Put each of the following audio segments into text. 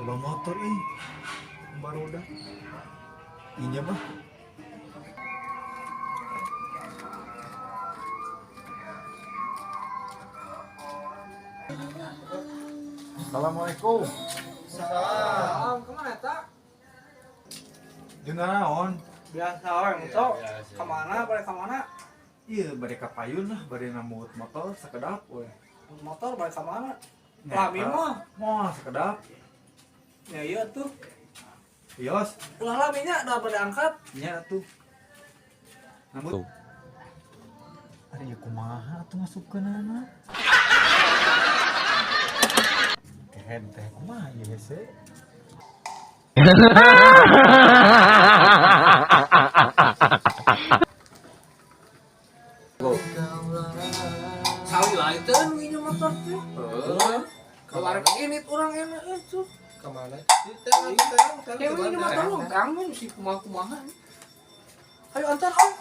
Kalau motor baru udah. Iya mah. Assalamualaikum. Salam, kemana tak? Jeung naon? Biasa orang itu. Kemana? Balik kemana? Iya, bade ka payun lah, bade namut motor sakedap we. Motor balik kemana? Nyata. Lami mah. Moal sakedap. Ya iya tuh. Yos, Ulah laminya udah pada angkat. nya tuh. Namut. Ari ya kumaha atuh masukkeunana? Kehen teh kumaha ieu hese? Sawi lah itu ini motor tuh. Keluar ini orang enak itu. Kemana? Kayak ini motor lu kangen sih kumaha-kumaha. Ayo antar om.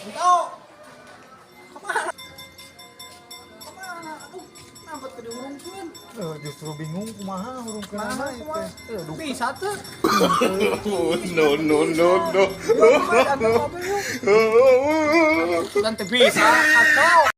Entau. Kemana? Kemana? Aduh, kenapa tadi urungkeun? Justru bingung kumaha hurungkeunana teh. Bisa tuh. No. Nanti bisa, kacau.